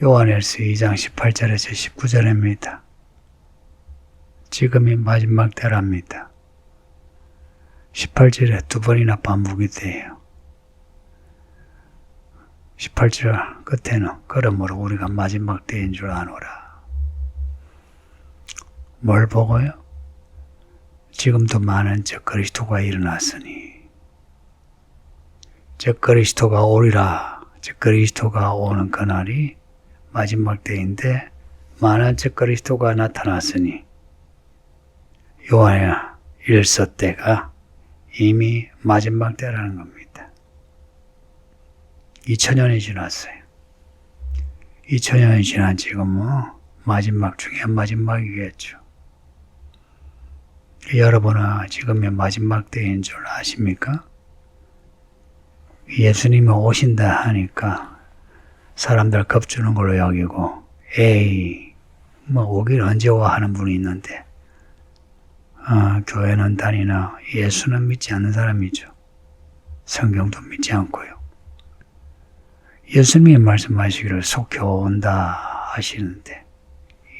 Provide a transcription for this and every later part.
요한일서 2장 18절에서 19절입니다. 지금이 마지막 때랍니다. 18절에 두 번이나 반복이 돼요. 18절 끝에는 그러므로 우리가 마지막 때인 줄 아노라. 뭘 보고요? 지금도 많은 적 그리스도가 일어났으니 적 그리스도가 오리라. 적 그리스도가 오는 그날이 마지막 때인데 많은 적 그리스도가 나타났으니 요한의 일서 때가 이미 마지막 때라는 겁니다. 2000년이 지났어요. 2000년이 지난 지금은 마지막 중에 마지막이겠죠. 여러분은 지금의 마지막 때인 줄 아십니까? 예수님이 오신다 하니까 사람들 겁주는 걸로 여기고 에이 뭐 오길 언제 와 하는 분이 있는데 교회는 다니나 예수는 믿지 않는 사람이죠. 성경도 믿지 않고요. 예수님이 말씀하시기를 속히 온다 하시는데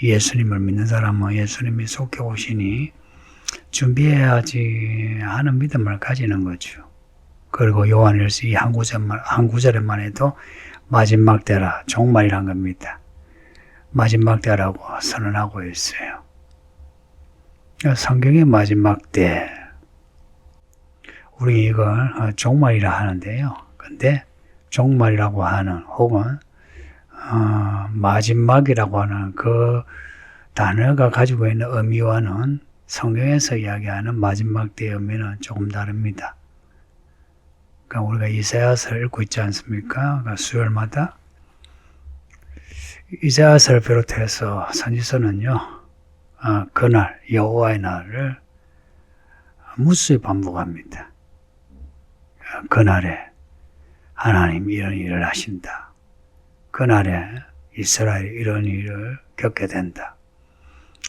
예수님을 믿는 사람은 예수님이 속히 오시니 준비해야지 하는 믿음을 가지는 거죠. 그리고 요한일서 이 한 구절에만 해도 마지막 때라 종말이란 겁니다. 마지막 때라고 선언하고 있어요. 성경의 마지막 때 우리 이걸 종말이라 하는데요. 근데 종말이라고 하는 혹은 마지막이라고 하는 그 단어가 가지고 있는 의미와는 성경에서 이야기하는 마지막 때의 의미는 조금 다릅니다. 그러니까 우리가 이사야서를 읽고 있지 않습니까? 그러니까 수요일마다 이사야서를 비롯해서 선지서는요. 그날 여호와의 날을 무수히 반복합니다. 그날에 하나님 이런 일을 하신다. 그날에 이스라엘이 이런 일을 겪게 된다.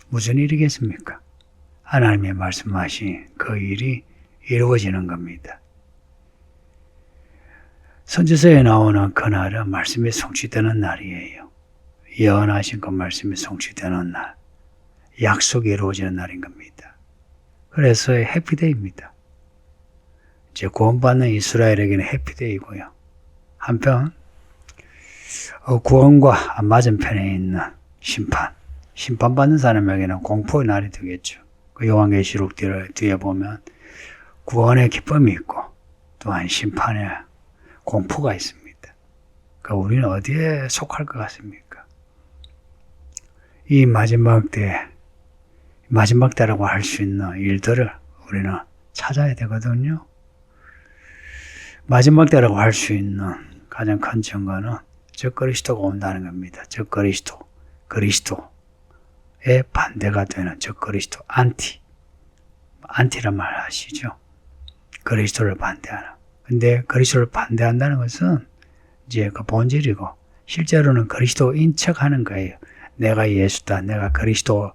무슨 일이겠습니까? 하나님이 말씀하신 그 일이 이루어지는 겁니다. 선지서에 나오는 그날은 말씀이 성취되는 날이에요. 예언하신 그 말씀이 성취되는 날. 약속이 이루어지는 날인 겁니다. 그래서 해피데이입니다. 이제 구원받는 이스라엘에게는 해피데이고요. 한편 구원과 맞은편에 있는 심판받는 사람에게는 공포의 날이 되겠죠. 그 요한계시록 뒤에 보면 구원의 기쁨이 있고 또한 심판의 공포가 있습니다. 그러니까 우리는 어디에 속할 것 같습니까? 이 마지막 때라고 할 수 있는 일들을 우리는 찾아야 되거든요. 마지막 때라고 할 수 있는 가장 큰 증거는 적 그리스도가 온다는 겁니다. 적 그리스도의 반대가 되는 적 그리스도 안티란 말 아시죠? 그리스도를 반대하는. 근데 그리스도를 반대한다는 것은 이제 그 본질이고 실제로는 그리스도인 척하는 거예요. 내가 예수다, 내가 그리스도다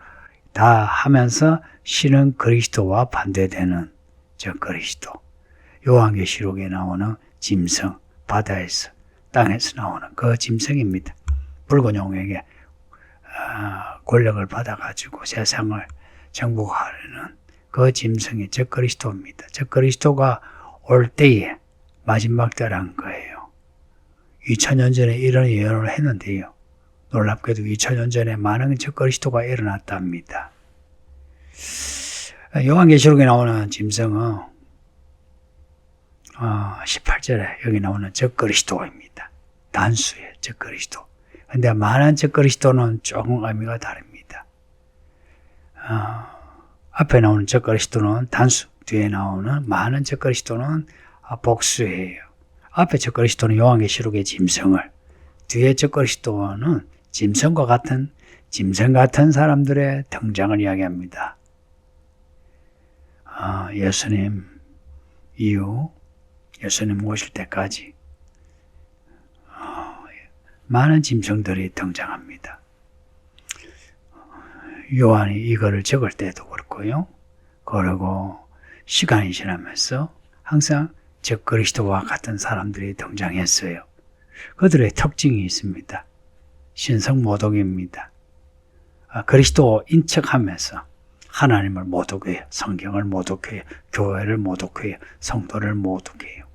하면서 실은 그리스도와 반대되는 저 그리스도. 요한계시록에 나오는 짐승, 바다에서, 땅에서 나오는 그 짐승입니다. 붉은 용에게 권력을 받아가지고 세상을 정복하려는 그 짐승이 저 그리스도입니다. 저 그리스도가 올 때에 마지막 때란 거예요. 2000년 전에 이런 예언을 했는데요. 놀랍게도 2000년 전에 많은 적 그리스도가 일어났답니다. 요한계시록에 나오는 짐승은 18절에 여기 나오는 적 그리스도입니다. 단수의 적 그리스도. 근데 많은 적 그리스도는 조금 의미가 다릅니다. 앞에 나오는 적 그리스도는 단수, 뒤에 나오는 많은 적 그리스도는 복수예요. 앞에 적 그리스도는 요한계시록의 짐승을, 뒤에 적 그리스도는 짐승 같은 사람들의 등장을 이야기합니다. 예수님 이후 예수님 오실 때까지 많은 짐승들이 등장합니다. 요한이 이거를 적을 때도 그렇고요. 그리고 시간이 지나면서 항상 적 그리스도와 같은 사람들이 등장했어요. 그들의 특징이 있습니다. 신성모독입니다. 그리스도 인척하면서 하나님을 모독해요. 성경을 모독해요. 교회를 모독해요. 성도를 모독해요.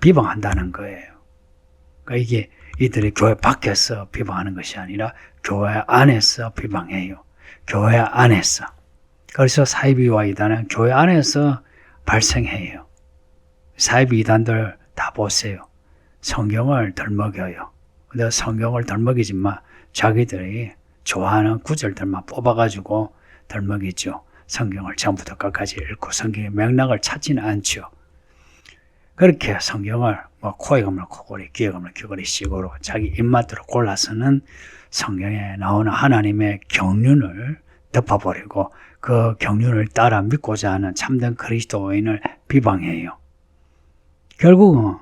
비방한다는 거예요. 그러니까 이게 이들이 교회 밖에서 비방하는 것이 아니라 교회 안에서 비방해요. 교회 안에서. 그래서 사이비와 이단은 교회 안에서 발생해요. 사이비 이단들 다 보세요. 성경을 덜먹여요. 근데 성경을 덜먹이지만 자기들이 좋아하는 구절들만 뽑아가지고 덜먹이죠. 성경을 전부터 끝까지 읽고 성경의 맥락을 찾지는 않죠. 그렇게 성경을 코에 감을 코골이, 귀에 감을 귀걸이 식으로 자기 입맛대로 골라서는 성경에 나오는 하나님의 경륜을 덮어버리고 그 경륜을 따라 믿고자 하는 참된 그리스도인을 비방해요. 결국은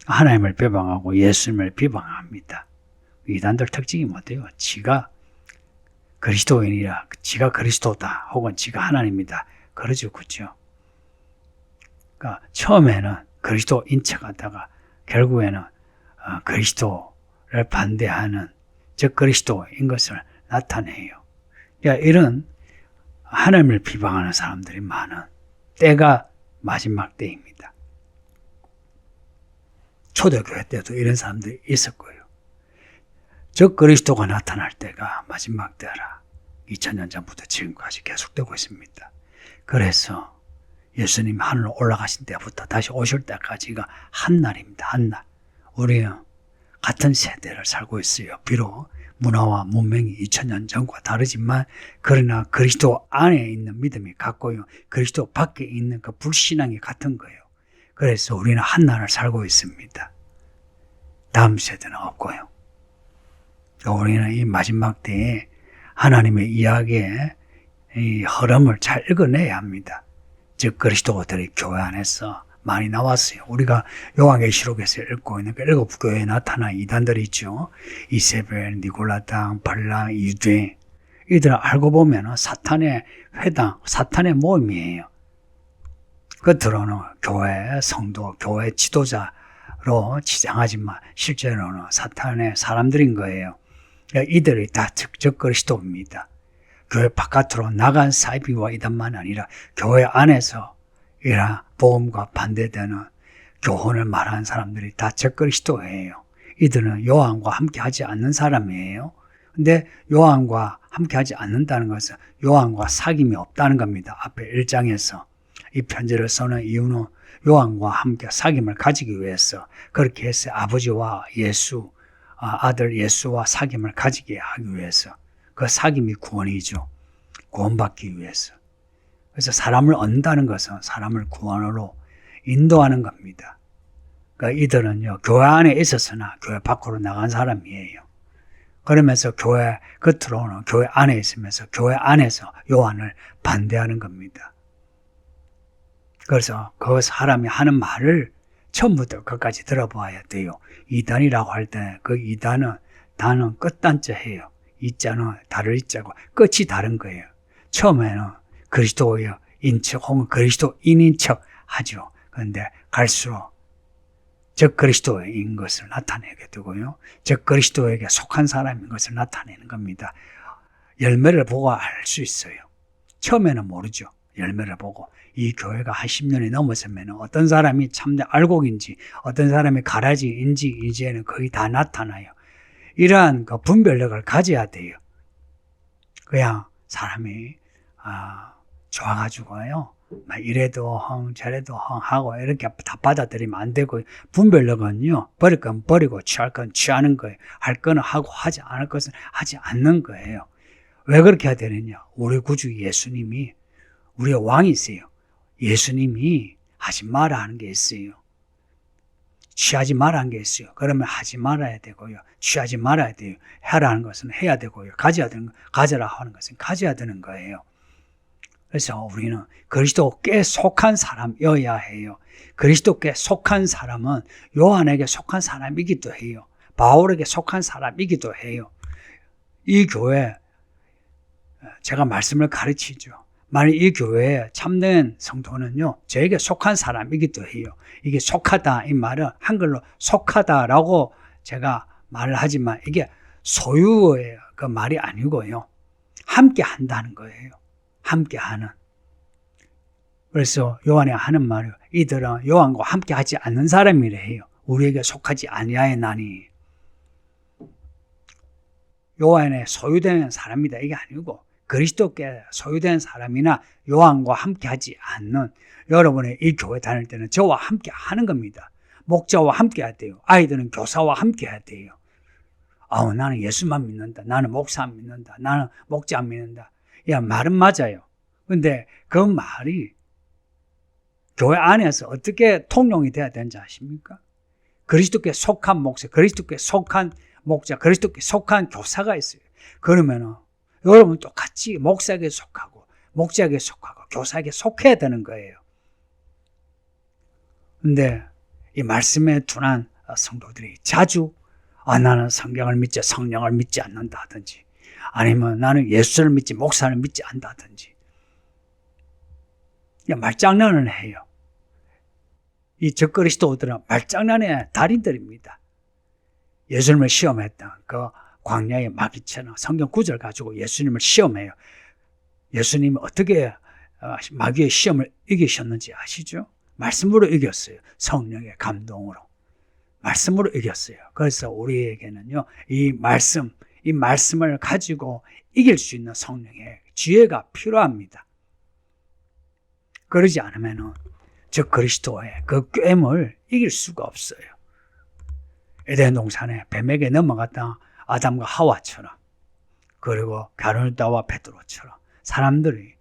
하나님을 비방하고 예수님을 비방합니다. 이단들 특징이 뭐예요? 지가 그리스도인이라, 지가 그리스도다, 혹은 지가 하나님이다. 그러죠, 그죠? 그러니까 처음에는 그리스도 인척하다가 결국에는 그리스도를 반대하는 즉 그리스도인 것을 나타내요. 그러니까 이런 하나님을 비방하는 사람들이 많은 때가 마지막 때입니다. 초대교회 때도 이런 사람들이 있었고요. 즉 그리스도가 나타날 때가 마지막 때라. 2000년 전부터 지금까지 계속되고 있습니다. 그래서 예수님 하늘로 올라가신 때부터 다시 오실 때까지가 한 날입니다. 한 날. 우리는 같은 세대를 살고 있어요. 비록 문화와 문명이 2000년 전과 다르지만 그러나 그리스도 안에 있는 믿음이 같고요. 그리스도 밖에 있는 그 불신앙이 같은 거예요. 그래서 우리는 한 날을 살고 있습니다. 다음 세대는 없고요. 우리는 이 마지막 때에 하나님의 이야기의 이 흐름을 잘 읽어내야 합니다. 즉 그리스도들이 교회 안에서 많이 나왔어요. 우리가 요한계시록에서 읽고 있는 그 일곱 교회에 나타난 이단들이 있죠. 이세벨, 니골라당, 발람, 유대. 이들은 알고 보면 사탄의 회당, 사탄의 모임이에요. 겉으로는 교회 성도, 교회 지도자로 지장하지만 실제로는 사탄의 사람들인 거예요. 이들이 다 적적 그리스도입니다. 교회 바깥으로 나간 사이비와 이단만 아니라 교회 안에서 이런 복음과 반대되는 교훈을 말하는 사람들이 다 적그리스도예요. 이들은 요한과 함께 하지 않는 사람이에요. 근데 요한과 함께 하지 않는다는 것은 요한과 사귐이 없다는 겁니다. 앞에 1장에서 이 편지를 쓰는 이유는 요한과 함께 사귐을 가지기 위해서 그렇게 해서 아버지와 예수, 아들 예수와 사귐을 가지게 하기 위해서 그 사귐이 구원이죠. 구원받기 위해서. 그래서 사람을 얻는다는 것은 사람을 구원으로 인도하는 겁니다. 그러니까 이들은요, 교회 안에 있었으나 교회 밖으로 나간 사람이에요. 그러면서 교회 겉으로는 교회 안에 있으면서 교회 안에서 요한을 반대하는 겁니다. 그래서 그 사람이 하는 말을 처음부터 끝까지 들어봐야 돼요. 이단이라고 할 때 그 이단은 단은 끝단자예요. 이자는 다를 이자고 끝이 다른 거예요. 처음에는 그리스도의 인척 혹은 그리스도인인 척 하죠. 그런데 갈수록 즉 그리스도인 것을 나타내게 되고요. 즉 그리스도에게 속한 사람인 것을 나타내는 겁니다. 열매를 보고 알 수 있어요. 처음에는 모르죠. 열매를 보고 이 교회가 한 10년이 넘었으면 어떤 사람이 참된 알곡인지 어떤 사람이 가라지인지 이제는 거의 다 나타나요. 이러한 그 분별력을 가져야 돼요. 그냥 사람이 좋아가지고요 막 이래도 헝 저래도 헝 하고 이렇게 다 받아들이면 안 되고, 분별력은요 버릴 건 버리고 취할 건 취하는 거예요. 할 거는 하고 하지 않을 것은 하지 않는 거예요. 왜 그렇게 해야 되느냐? 우리 구주 예수님이 우리의 왕이세요. 예수님이 하지 마라 하는 게 있어요. 취하지 마라 하는 게 있어요. 그러면 하지 말아야 되고요. 취하지 말아야 돼요. 해라는 것은 해야 되고요. 가져야 되는 거, 가져라 하는 것은 가져야 되는 거예요. 그래서 우리는 그리스도께 속한 사람이어야 해요. 그리스도께 속한 사람은 요한에게 속한 사람이기도 해요. 바울에게 속한 사람이기도 해요. 이 교회 제가 말씀을 가르치죠. 만약 이 교회에 참된 성도는요, 저에게 속한 사람이기도 해요. 이게 속하다, 이 말은 한글로 속하다라고 제가 말을 하지만 이게 소유의 그 말이 아니고요. 함께 한다는 거예요. 함께 하는. 그래서 요한이 하는 말이요. 이들은 요한과 함께 하지 않는 사람이라 해요. 우리에게 속하지 아니하였나니. 요한에 소유된 사람이다 이게 아니고 그리스도께 소유된 사람이나 요한과 함께 하지 않는 여러분의 이 교회 다닐 때는 저와 함께 하는 겁니다. 목자와 함께 해야 돼요. 아이들은 교사와 함께 해야 돼요. 나는 예수만 믿는다. 나는 목사 안 믿는다. 나는 목자 안 믿는다. 야, 말은 맞아요. 근데 그 말이 교회 안에서 어떻게 통용이 돼야 되는지 아십니까? 그리스도께 속한 목사, 그리스도께 속한 목자, 그리스도께 속한 교사가 있어요. 그러면은 여러분 똑같이 목사에게 속하고 목자에게 속하고 교사에게 속해야 되는 거예요. 근데 이 말씀에 둔한 성도들이 자주 나는 성경을 믿지 성령을 믿지 않는다 하든지 아니면 나는 예수를 믿지 목사를 믿지 않다든지 말장난을 해요. 이 적그리스도들은 말장난의 달인들입니다. 예수님을 시험했던 그 광야의 마귀처럼 성경 구절 가지고 예수님을 시험해요. 예수님이 어떻게 마귀의 시험을 이기셨는지 아시죠? 말씀으로 이겼어요. 성령의 감동으로. 말씀으로 이겼어요. 그래서 우리에게는요, 이 말씀을 가지고 이길 수 있는 성령의 지혜가 필요합니다. 그러지 않으면은 저 그리스도의 그 꾀임을 이길 수가 없어요. 에덴 동산에 뱀에게 넘어갔던 아담과 하와처럼, 그리고 가룟유다와 베드로처럼 사람들이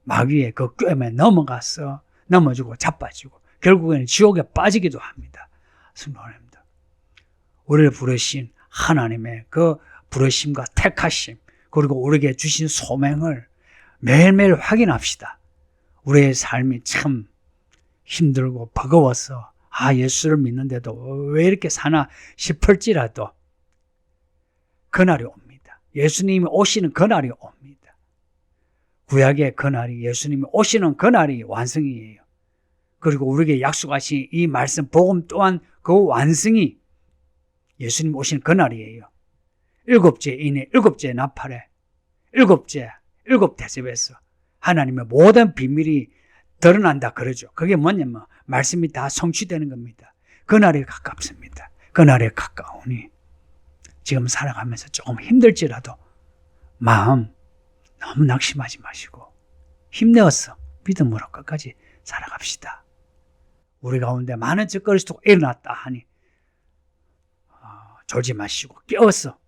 마귀의 그 꾀임에 넘어지고 자빠지고 결국에는 지옥에 빠지기도 합니다. 성도님들, 우리를 부르신 하나님의 그 부르심과 택하심, 그리고 우리에게 주신 소명을 매일매일 확인합시다. 우리의 삶이 참 힘들고 버거워서 예수를 믿는데도 왜 이렇게 사나 싶을지라도 그날이 옵니다. 예수님이 오시는 그날이 옵니다. 구약의 그날이 예수님이 오시는 그날이 완성이에요. 그리고 우리에게 약속하신 이 말씀 복음 또한 그 완성이 예수님 오시는 그날이에요. 일곱째 인에 일곱째 나팔에 일곱 대접에서 하나님의 모든 비밀이 드러난다 그러죠. 그게 뭐냐면 말씀이 다 성취되는 겁니다. 그날이 가깝습니다. 그날이 가까우니 지금 살아가면서 조금 힘들지라도 마음 너무 낙심하지 마시고 힘내어서 믿음으로 끝까지 살아갑시다. 우리 가운데 많은 적그리스도가 일어났다 하니 졸지 마시고 깨어서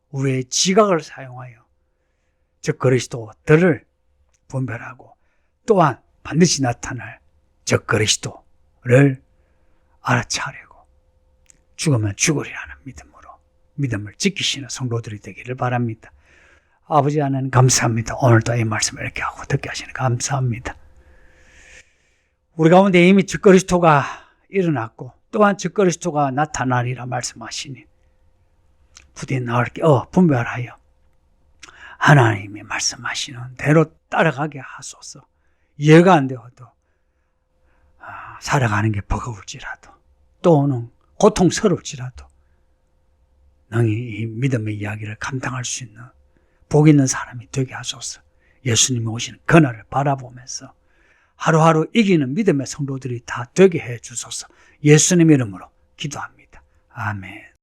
우리의 지각을 사용하여 적그리스도들을 분별하고 또한 반드시 나타날 적그리스도를 알아차리고 죽으면 죽으리라는 믿음을 지키시는 성도들이 되기를 바랍니다. 아버지 하나님 감사합니다. 오늘도 이 말씀을 이렇게 하고 듣게 하시니 감사합니다. 우리 가운데 이미 적그리스도가 일어났고 또한 적그리스도가 나타나리라 말씀하시니 부디 나를 분별하여 하나님이 말씀하시는 대로 따라가게 하소서. 이해가 안 되어도 살아가는 게 버거울지라도 또는 고통스러울지라도 능히 이 믿음의 이야기를 감당할 수 있는 복 있는 사람이 되게 하소서. 예수님이 오시는 그날을 바라보면서 하루하루 이기는 믿음의 성도들이 다 되게 해 주소서. 예수님 이름으로 기도합니다. 아멘.